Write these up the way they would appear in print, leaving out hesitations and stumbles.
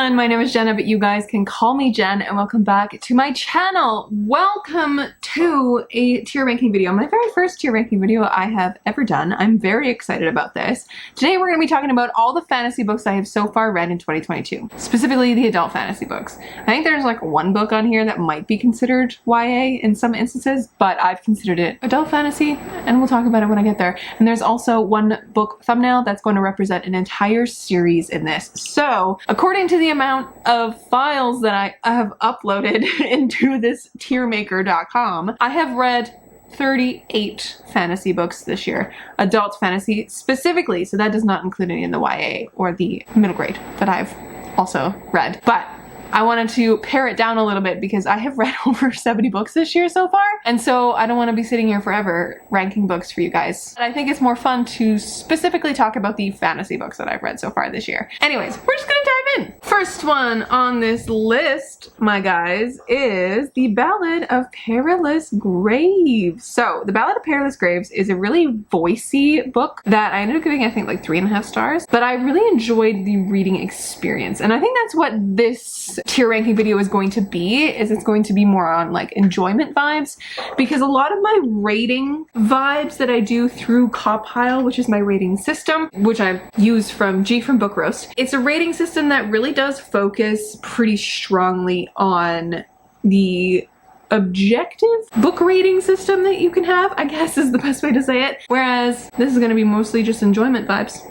everyone, my name is Jenna, but you guys can call me Jen, and welcome back to my channel. Welcome to a tier ranking video, my very first tier ranking video I have ever done. I'm very excited about this. Today we're going to be talking about all the fantasy books I have so far read in 2022, specifically the adult fantasy books. I think there's like one book on here that might be considered YA in some instances, but I've considered it adult fantasy, and we'll talk about it when I get there. And there's also one book thumbnail that's going to represent an entire series in this. So, according to the amount of files that I have uploaded into this tiermaker.com, I have read 38 fantasy books this year. Adult fantasy specifically, so that does not include any in the YA or the middle grade that I've also read. But I wanted to pare it down a little bit because I have read over 70 books this year so far, and so I don't want to be sitting here forever ranking books for you guys. And I think it's more fun to specifically talk about the fantasy books that I've read so far this year. Anyways, we're just gonna dive in. First one on this list, my guys, is the Ballad of Perilous Graves. So, the Ballad of Perilous Graves is a really voicey book that I ended up giving, I think, like 3.5 stars, but I really enjoyed the reading experience, and I think that's what this tier ranking video is going to be, is it's going to be more on like enjoyment vibes, because a lot of my rating vibes that I do through Compile, which is my rating system, which I use from Book Roast, it's a rating system that really does focus pretty strongly on the objective book rating system that you can have, I guess is the best way to say it, whereas this is going to be mostly just enjoyment vibes.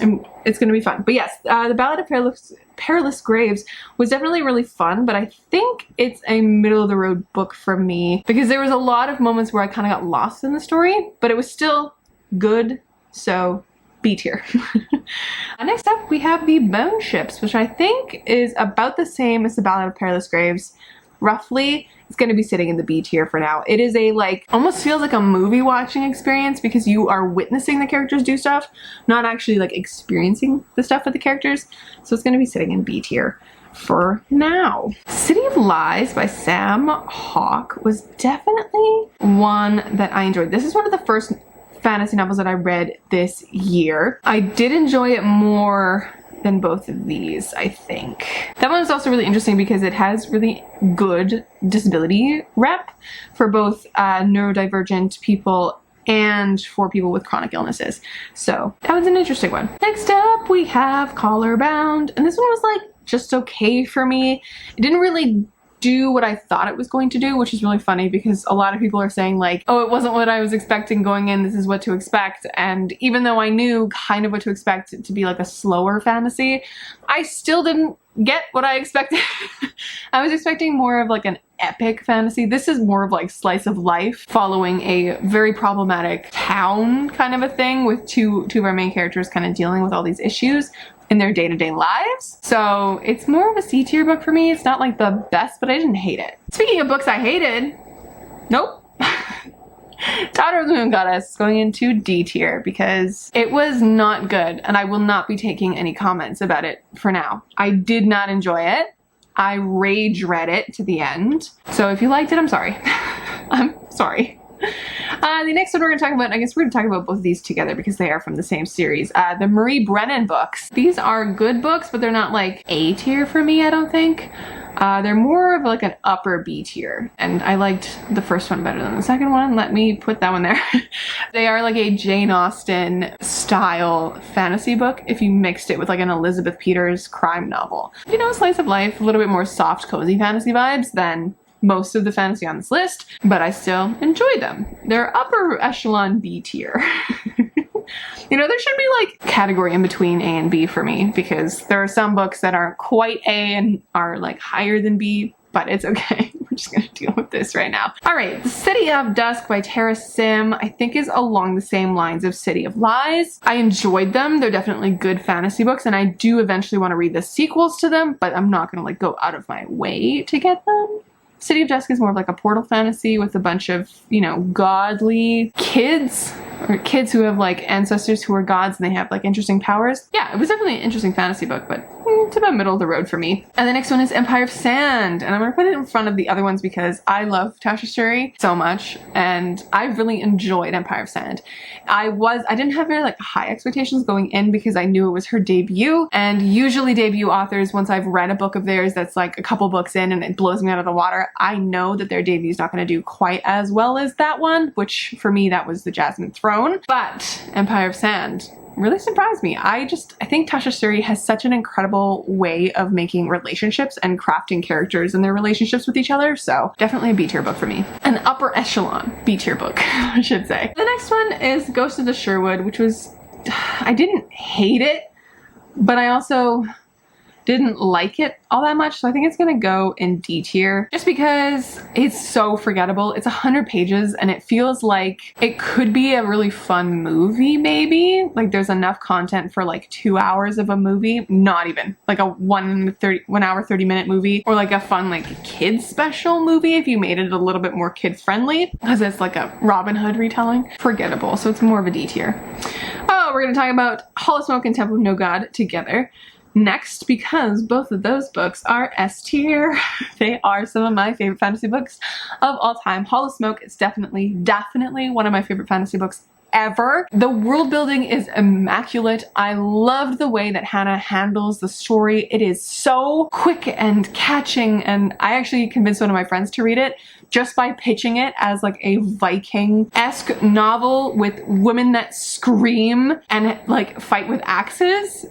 And it's going to be fun. But yes, the Ballad of Perilous Graves was definitely really fun, but I think it's a middle-of-the-road book for me because there was a lot of moments where I kind of got lost in the story, but it was still good, so B tier. Next up, we have the Bone Ships, which I think is about the same as the Ballad of Perilous Graves. Roughly, it's going to be sitting in the B tier for now. It is a almost feels like a movie watching experience because you are witnessing the characters do stuff, not actually like experiencing the stuff with the characters. So it's going to be sitting in B tier for now. City of Lies by Sam Hawke was definitely one that I enjoyed. This is one of the first fantasy novels that I read this year. I did enjoy it more than both of these, I think. That one is also really interesting because it has really good disability rep for both neurodivergent people and for people with chronic illnesses. So that was an interesting one. Next up, we have Collarbone, and this one was like just okay for me. It didn't really do what I thought it was going to do, which is really funny because a lot of people are saying like, oh, it wasn't what I was expecting going in, this is what to expect. And even though I knew kind of what to expect it to be like a slower fantasy, I still didn't get what I expected. I was expecting more of like an epic fantasy. This is more of like slice of life following a very problematic town kind of a thing with two of our main characters kind of dealing with all these issues in their day-to-day lives. So it's more of a C tier book for me. It's not like the best, but I didn't hate it. Speaking of books I hated, nope. Daughter of the Moon Goddess is going into D tier because it was not good, and I will not be taking any comments about it for now. I did not enjoy it. I rage read it to the end. So if you liked it, I'm sorry. I'm sorry. The next one we're going to talk about, I guess we're going to talk about both of these together because they are from the same series. The Marie Brennan books. These are good books, but they're not like A tier for me, I don't think. They're more of like an upper B tier, and I liked the first one better than the second one. Let me put that one there. They are like a Jane Austen style fantasy book if you mixed it with like an Elizabeth Peters crime novel. You know, slice of life, a little bit more soft, cozy fantasy vibes than most of the fantasy on this list, but I still enjoy them. They're upper echelon B tier. You know, there should be like category in between A and B for me because there are some books that aren't quite A and are like higher than B, but it's okay. We're just gonna deal with this right now. All right, The City of Dusk by Tara Sim, I think is along the same lines of City of Lies. I enjoyed them. They're definitely good fantasy books, and I do eventually want to read the sequels to them, but I'm not gonna like go out of my way to get them. City of Dusk is more of like a portal fantasy with a bunch of, you know, godly kids, or kids who have like ancestors who are gods and they have like interesting powers. Yeah, it was definitely an interesting fantasy book, but it's about middle of the road for me. And the next one is Empire of Sand, and I'm gonna put it in front of the other ones because I love Tasha Suri so much, and I really enjoyed Empire of Sand. I didn't have very like high expectations going in because I knew it was her debut, and usually debut authors, once I've read a book of theirs that's like a couple books in and it blows me out of the water, I know that their debut is not going to do quite as well as that one, which for me that was The Jasmine Throne. But Empire of Sand really surprised me. I think Tasha Suri has such an incredible way of making relationships and crafting characters and their relationships with each other, so definitely a B tier book for me. An upper echelon B tier book, I should say. The next one is Ghost of the Sherwood, which was, I didn't hate it, but I also didn't like it all that much, so I think it's gonna go in D tier just because it's so forgettable. It's 100 pages and it feels like it could be a really fun movie, maybe. Like there's enough content for like 2 hours of a movie, not even like a 1 hour 30-minute movie, or like a fun like kids special movie if you made it a little bit more kid friendly, because it's like a Robin Hood retelling. Forgettable, so it's more of a D tier. Oh, we're gonna talk about Hollow Smoke and Temple of No God together next, because both of those books are S tier. They are some of my favorite fantasy books of all time. Hollow Smoke is definitely one of my favorite fantasy books ever. The world building is immaculate. I loved the way that Hannah handles the story. It is so quick and catching, and I actually convinced one of my friends to read it just by pitching it as like a Viking-esque novel with women that scream and like fight with axes.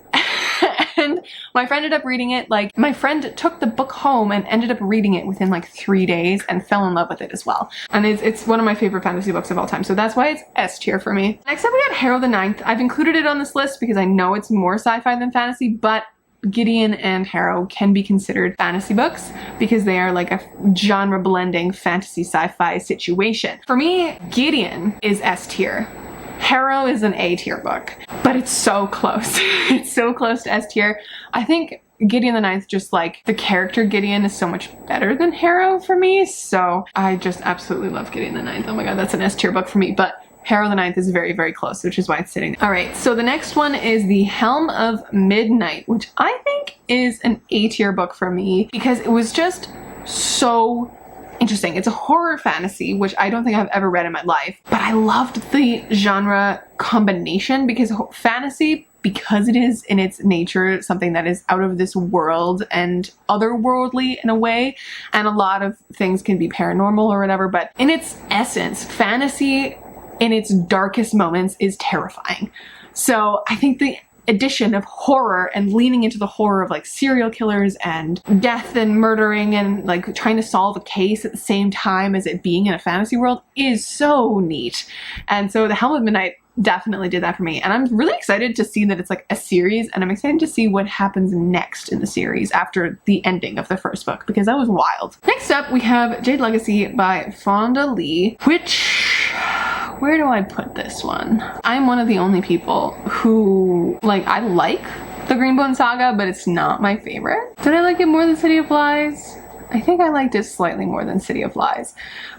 And my friend ended up reading it, like my friend took the book home and ended up reading it within like 3 days and fell in love with it as well. And it's one of my favorite fantasy books of all time, so that's why it's S tier for me. Next up we got Harrow the Ninth. I've included it on this list because I know it's more sci-fi than fantasy, but Gideon and Harrow can be considered fantasy books because they are like a genre blending fantasy sci-fi situation. For me, Gideon is S tier. Harrow is an A tier book, but it's so close. It's so close to S tier. I think Gideon the Ninth, just like the character Gideon, is so much better than Harrow for me, so I just absolutely love Gideon the Ninth. Oh my god, that's an S tier book for me, but Harrow the Ninth is very, very close, which is why it's sitting there. Alright, so the next one is the Helm of Midnight, which I think is an A tier book for me because it was just so interesting. It's a horror fantasy, which I don't think I've ever read in my life, but I loved the genre combination because fantasy, because it is in its nature something that is out of this world and otherworldly in a way, and a lot of things can be paranormal or whatever, but in its essence, fantasy in its darkest moments is terrifying. So I think the addition of horror and leaning into the horror of like serial killers and death and murdering and like trying to solve a case at the same time as it being in a fantasy world is so neat. And so the Helm of Midnight definitely did that for me, and I'm really excited to see that it's like a series, and I'm excited to see what happens next in the series after the ending of the first book, because that was wild. Next up we have Jade Legacy by Fonda Lee, which, where do I put this one? I'm one of the only people who, like, I like the Greenbone Saga, but it's not my favorite. Did I like it more than City of Lies? I think I liked it slightly more than City of Lies,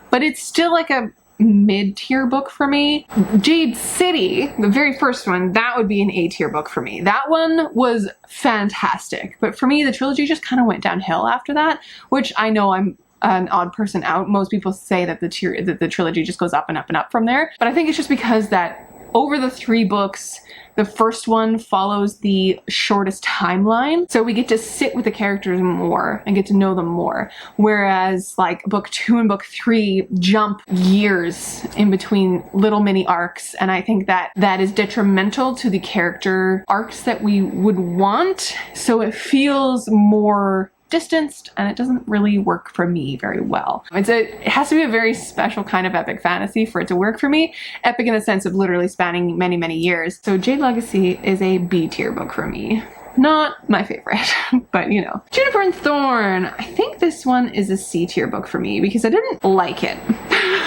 but it's still like a mid-tier book for me. Jade City, the very first one, that would be an A-tier book for me. That one was fantastic, but for me the trilogy just kind of went downhill after that, which I know I'm an odd person out. Most people say that the trilogy just goes up and up and up from there, but I think it's just because that over the 3 books, the first one follows the shortest timeline, so we get to sit with the characters more and get to know them more, whereas like book 2 and book 3 jump years in between little mini arcs, and I think that that is detrimental to the character arcs that we would want, so it feels more distanced and it doesn't really work for me very well. It has to be a very special kind of epic fantasy for it to work for me. Epic in the sense of literally spanning many, many years. So Jade Legacy is a B tier book for me. Not my favorite, but you know. Juniper and Thorn. I think this one is a C tier book for me because I didn't like it.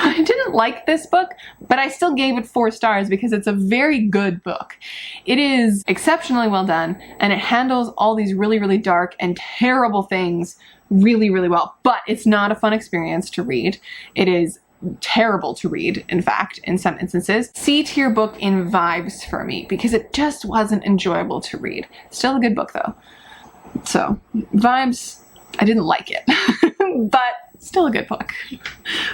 I didn't like this book, but I still gave it 4 stars because it's a very good book. It is exceptionally well done, and it handles all these really, really dark and terrible things really, really well, but it's not a fun experience to read. It is terrible to read, in fact, in some instances. C tier book in vibes for me because it just wasn't enjoyable to read. Still a good book though. So, vibes, I didn't like it, but still a good book,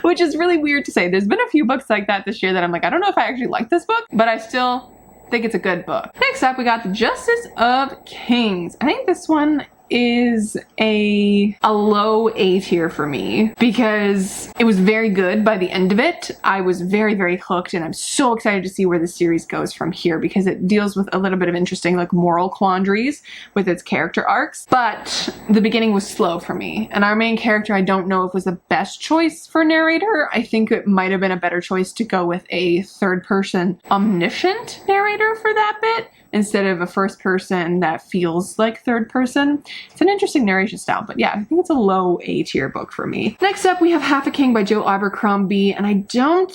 which is really weird to say. There's been a few books like that this year that I'm like, I don't know if I actually like this book, but I still think it's a good book. Next up, we got The Justice of Kings. I think this one is a low A tier for me because it was very good by the end of it. I was very, very hooked, and I'm so excited to see where the series goes from here because it deals with a little bit of interesting like moral quandaries with its character arcs, but the beginning was slow for me. And our main character, I don't know if was the best choice for narrator. I think it might have been a better choice to go with a third person omniscient narrator for that bit, instead of a first person that feels like third person. It's an interesting narration style, but yeah, I think it's a low A tier book for me. Next up, we have Half a King by Joe Abercrombie, and I think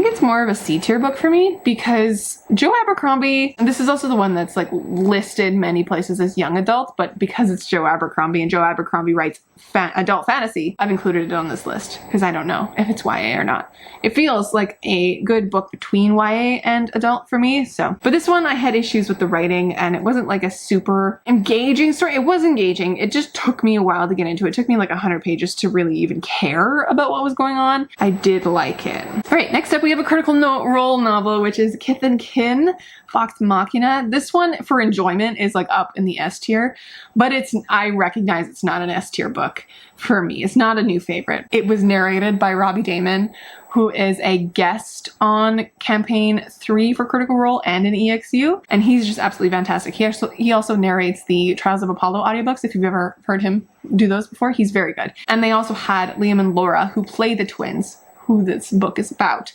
it's more of a C tier book for me because Joe Abercrombie, and this is also the one that's like listed many places as young adult, but because it's Joe Abercrombie and Joe Abercrombie writes adult fantasy, I've included it on this list because I don't know if it's YA or not. It feels like a good book between YA and adult for me, so. But this one I had issues with the writing, and it wasn't like a super engaging story. It was engaging. It just took me a while to get into it. It took me like 100 pages to really even care about what was going on. I did like it. All right, next up we have a Critical Role novel, which is Kith and Kin, Vox Machina. This one for enjoyment is like up in the S tier, but I recognize it's not an S tier book for me. It's not a new favorite. It was narrated by Robbie Daymond, who is a guest on campaign 3 for Critical Role and in EXU, and he's just absolutely fantastic. He also narrates the Trials of Apollo audiobooks. If you've ever heard him do those before, he's very good. And they also had Liam and Laura, who play the twins, who this book is about,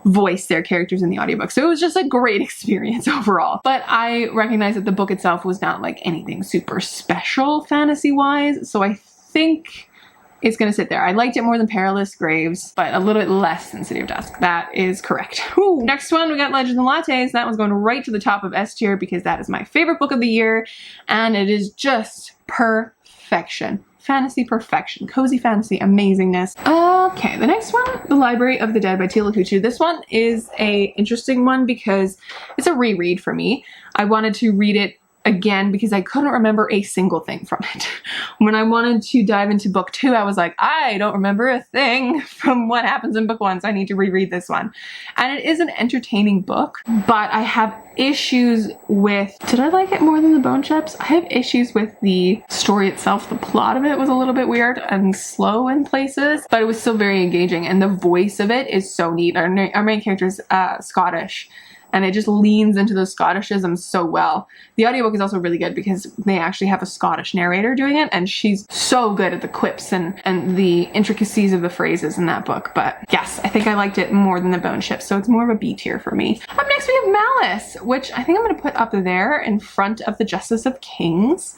voice their characters in the audiobook. So it was just a great experience overall. But I recognize that the book itself was not like anything super special fantasy-wise, so I think it's gonna sit there. I liked it more than Perilous Graves, but a little bit less than City of Dusk. That is correct. Whew. Next one, we got Legends and Lattes. That one's going right to the top of S tier because that is my favorite book of the year, and it is just perfection. Fantasy perfection. Cozy fantasy amazingness. Okay, the next one, The Library of the Dead by Tilakuchu. This one is a interesting one because it's a reread for me. I wanted to read it again because I couldn't remember a single thing from it. When I wanted to dive into book 2, I was like, I don't remember a thing from what happens in book 1, so I need to reread this one. And it is an entertaining book, but I have issues with, did I like it more than the Bone Ships? I have issues with the story itself. The plot of it was a little bit weird and slow in places, but it was still very engaging, and the voice of it is so neat. Our main character is Scottish, and it just leans into those Scottishisms so well. The audiobook is also really good because they actually have a Scottish narrator doing it, and she's so good at the quips and the intricacies of the phrases in that book. But yes, I think I liked it more than the Bone Ship, so it's more of a B tier for me. Up next we have Malice, which I think I'm going to put up there in front of The Justice of Kings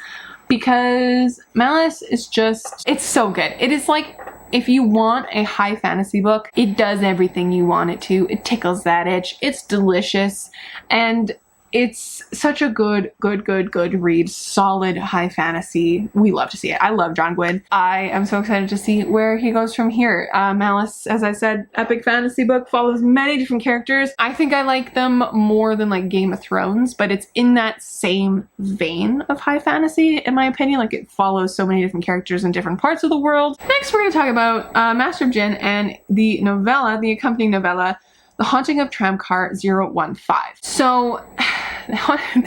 because Malice is just, it's so good. It is like, if you want a high fantasy book, it does everything you want it to. It tickles that itch. It's delicious. And it's such a good read. Solid high fantasy. We love to see it. I love John Gwynne. I am so excited to see where he goes from here. Malice, as I said, epic fantasy book, follows many different characters. I think I like them more than like Game of Thrones, but it's in that same vein of high fantasy, in my opinion. Like, it follows so many different characters in different parts of the world. Next, we're going to talk about Master of Jin and the novella, the accompanying novella, The Haunting of Tramcar 015. So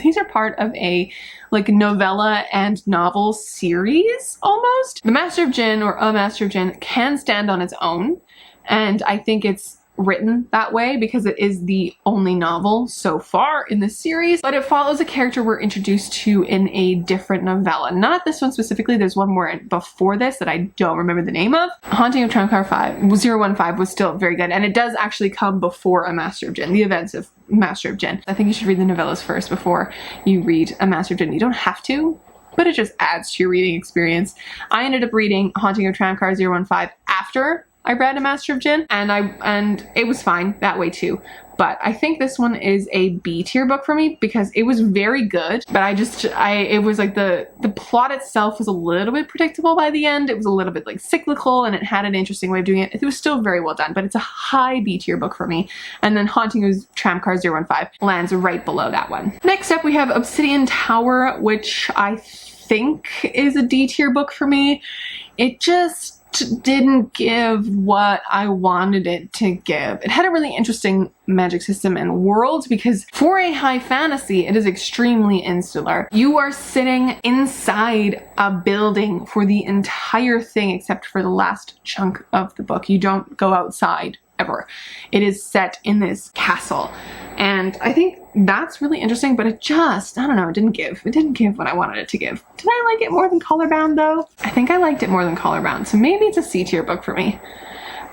these are part of a like novella and novel series almost. The Master of Jin, or A Master of Jin, can stand on its own, and I think it's written that way because it is the only novel so far in the series, but it follows a character we're introduced to in a different novella. Not this one specifically, there's one more before this that I don't remember the name of. Haunting of Tramcar 015 was still very good, and it does actually come before A Master of Jin, the events of Master of Jin. I think you should read the novellas first before you read A Master of Jin. You don't have to, but it just adds to your reading experience. I ended up reading Haunting of Tramcar 015 after I read A Master of Jin, and it was fine that way too. but I think this one is a B tier book for me because it was very good, but it was like the plot itself was a little bit predictable by the end. It was a little bit like cyclical and it had an interesting way of doing it. It was still very well done, but it's a high B tier book for me. And then Haunting of Tramcar 015 lands right below that one. Next up we have Obsidian Tower, which I think is a D tier book for me. It just didn't give what I wanted it to give. It had a really interesting magic system and world because for a high fantasy, it is extremely insular. You are sitting inside a building for the entire thing except for the last chunk of the book. You don't go outside ever. It is set in this castle. And I think that's really interesting, but it just, I don't know, it didn't give. It didn't give what I wanted it to give. Did I like it more than Collarbone though? I think I liked it more than Collarbone, so maybe it's a C tier book for me.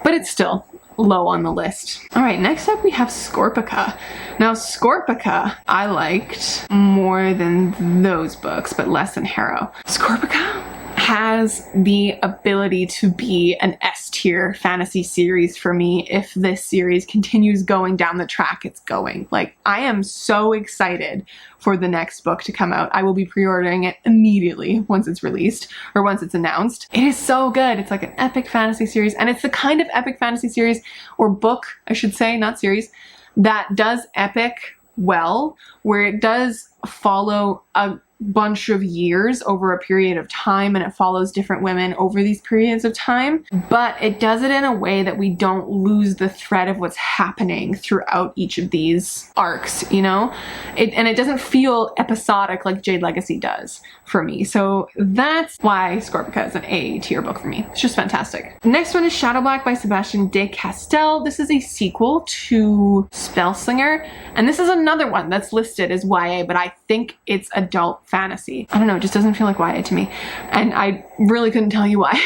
But it's still low on the list. All right, next up we have Scorpica. Now Scorpica I liked more than those books, but less than Harrow. Scorpica has the ability to be an S tier fantasy series for me if this series continues going down the track it's going. Like, I am so excited for the next book to come out. I will be pre-ordering it immediately once it's released or once it's announced. It is so good. It's like an epic fantasy series, and it's the kind of epic fantasy series, or book I should say, not series, that does epic well, where it does follow a bunch of years over a period of time, and it follows different women over these periods of time, but it does it in a way that we don't lose the thread of what's happening throughout each of these arcs, you know? And it doesn't feel episodic like Jade Legacy does for me. So that's why Scorpica is an A tier book for me. It's just fantastic. Next one is Shadow Black by Sebastian de Castel. This is a sequel to Spellslinger, and this is another one that's listed as YA, but I think it's adult fantasy. I don't know, it just doesn't feel like YA to me. And I really couldn't tell you why,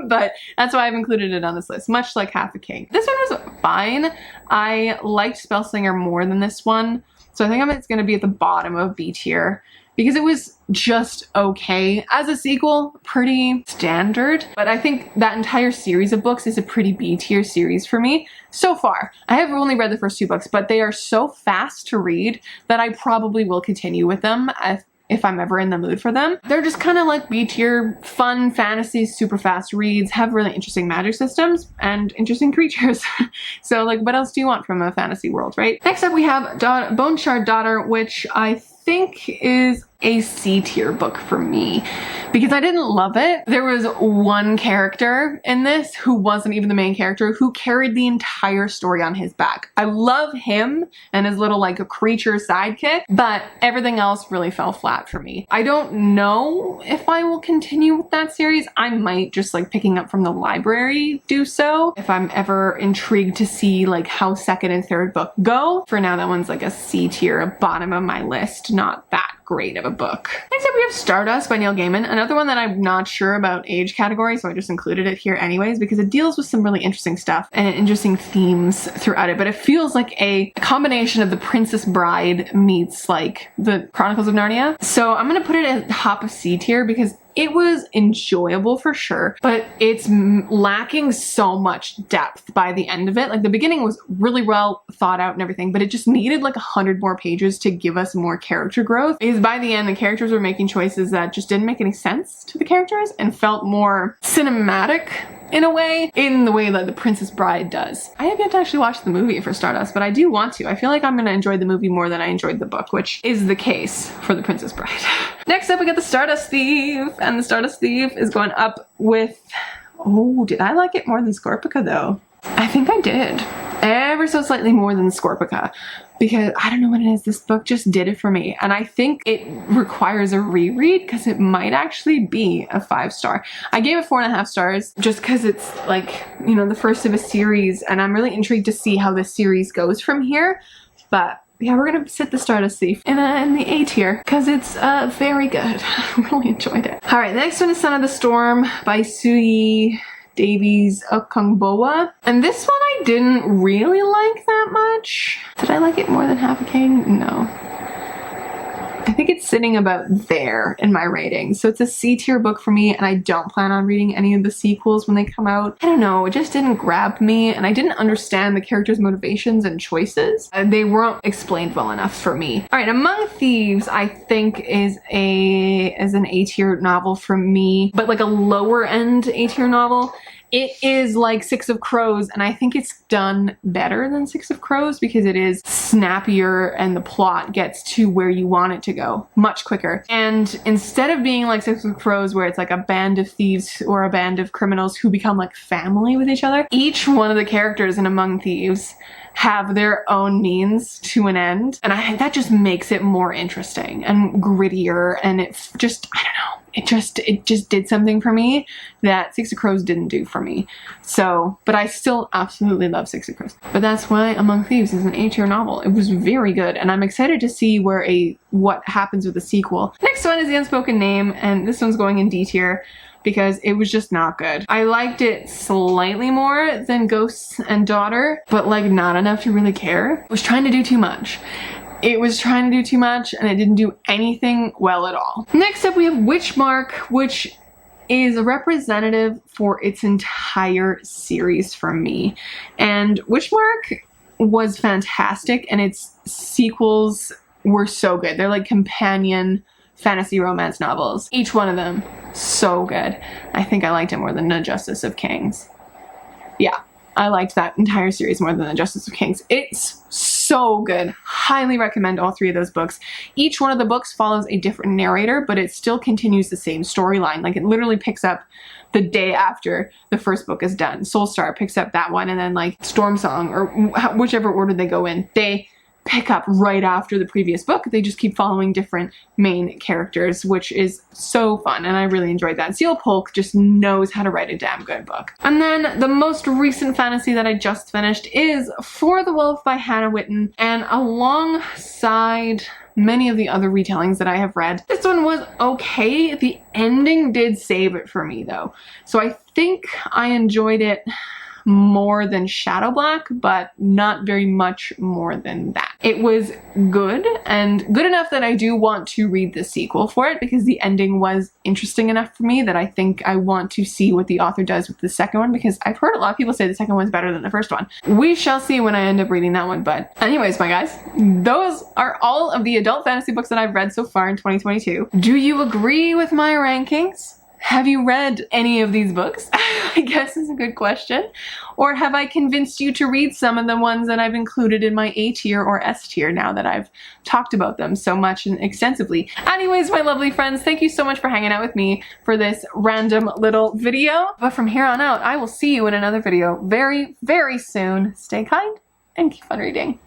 but that's why I've included it on this list, much like Half a King. This one was fine. I liked Spellslinger more than this one, so I think it's gonna be at the bottom of B tier because it was just okay. As a sequel, pretty standard, but I think that entire series of books is a pretty B tier series for me so far. I have only read the first two books, but they are so fast to read that I probably will continue with them if I'm ever in the mood for them. They're just kind of like B tier, fun fantasy, super fast reads, have really interesting magic systems and interesting creatures. So like, what else do you want from a fantasy world, right? Next up we have Boneshard Daughter, which I think is a C tier book for me because I didn't love it. There was one character in this who wasn't even the main character who carried the entire story on his back. I love him and his little like a creature sidekick, but everything else really fell flat for me. I don't know if I will continue with that series. I might just like picking up from the library do so if I'm ever intrigued to see like how second and third book go. For now, that one's like a C tier, a bottom of my list, not that great of a book. Next up we have Stardust by Neil Gaiman, another one that I'm not sure about age category, so I just included it here anyways because it deals with some really interesting stuff and interesting themes throughout it, but it feels like a combination of The Princess Bride meets like the Chronicles of Narnia. So I'm gonna put it at the top of C tier because it was enjoyable for sure, but it's lacking so much depth by the end of it. Like the beginning was really well thought out and everything, but it just needed like 100 more pages to give us more character growth. Because by the end, the characters were making choices that just didn't make any sense to the characters and felt more cinematic in a way, in the way that The Princess Bride does. I have yet to actually watch the movie for Stardust, but I do want to. I feel like I'm gonna enjoy the movie more than I enjoyed the book, which is the case for The Princess Bride. Next up, we got The Stardust Thief, and The Stardust Thief is going up with, oh, did I like it more than Scorpica though? I think I did. Ever so slightly more than Scorpica, because I don't know what it is, this book just did it for me, and I think it requires a reread because it might actually be a 5-star. I gave it 4.5 stars just because it's like, you know, the first of a series, and I'm really intrigued to see how this series goes from here. But yeah, we're gonna sit The Stardust Thief in the A tier because it's very good. I really enjoyed it. All right, the next one is Son of the Storm by Suey, Davies, Okanboa. And this one I didn't really like that much. Did I like it more than Half a King? No. I think it's sitting about there in my rating. So it's a C tier book for me, and I don't plan on reading any of the sequels when they come out. I don't know, it just didn't grab me, and I didn't understand the characters' motivations and choices. They weren't explained well enough for me. All right, Among Thieves, I think is an A tier novel for me, but like a lower end A tier novel. It is like Six of Crows, and I think it's done better than Six of Crows because it is snappier and the plot gets to where you want it to go much quicker. And instead of being like Six of Crows where it's like a band of thieves or a band of criminals who become like family with each other, each one of the characters in Among Thieves have their own means to an end, and that just makes it more interesting and grittier, and it's just, I don't know, it just did something for me that Six of Crows didn't do for me. So, but I still absolutely love Six of Crows. But that's why Among Thieves is an A tier novel. It was very good, and I'm excited to see what happens with the sequel. Next one is The Unspoken Name, and this one's going in D tier because it was just not good. I liked it slightly more than Ghosts and Daughter, but like not enough to really care. It was trying to do too much. It was trying to do too much, and it didn't do anything well at all. Next up we have Witchmark, which is a representative for its entire series for me. And Witchmark was fantastic, and its sequels were so good. They're like companion fantasy romance novels. Each one of them so good. I think I liked it more than The Justice of Kings. Yeah, I liked that entire series more than The Justice of Kings. It's so good. Highly recommend all three of those books. Each one of the books follows a different narrator, but it still continues the same storyline. Like, it literally picks up the day after the first book is done. Soulstar picks up that one, and then like Storm Song, or whichever order they go in, they pick up right after the previous book. They just keep following different main characters, which is so fun, and I really enjoyed that. Seal Polk just knows how to write a damn good book. And then the most recent fantasy that I just finished is For the Wolf by Hannah Witton, and alongside many of the other retellings that I have read, this one was okay. The ending did save it for me though, so I think I enjoyed it more than Shadow Black, but not very much more than that. It was good, and good enough that I do want to read the sequel for it because the ending was interesting enough for me that I think I want to see what the author does with the second one, because I've heard a lot of people say the second one's better than the first one. We shall see when I end up reading that one. But anyways, my guys, those are all of the adult fantasy books that I've read so far in 2022. Do you agree with my rankings? Have you read any of these books? I guess is a good question. Or have I convinced you to read some of the ones that I've included in my A tier or S tier now that I've talked about them so much and extensively? Anyways, my lovely friends, thank you so much for hanging out with me for this random little video. But from here on out, I will see you in another video very, very soon. Stay kind and keep on reading.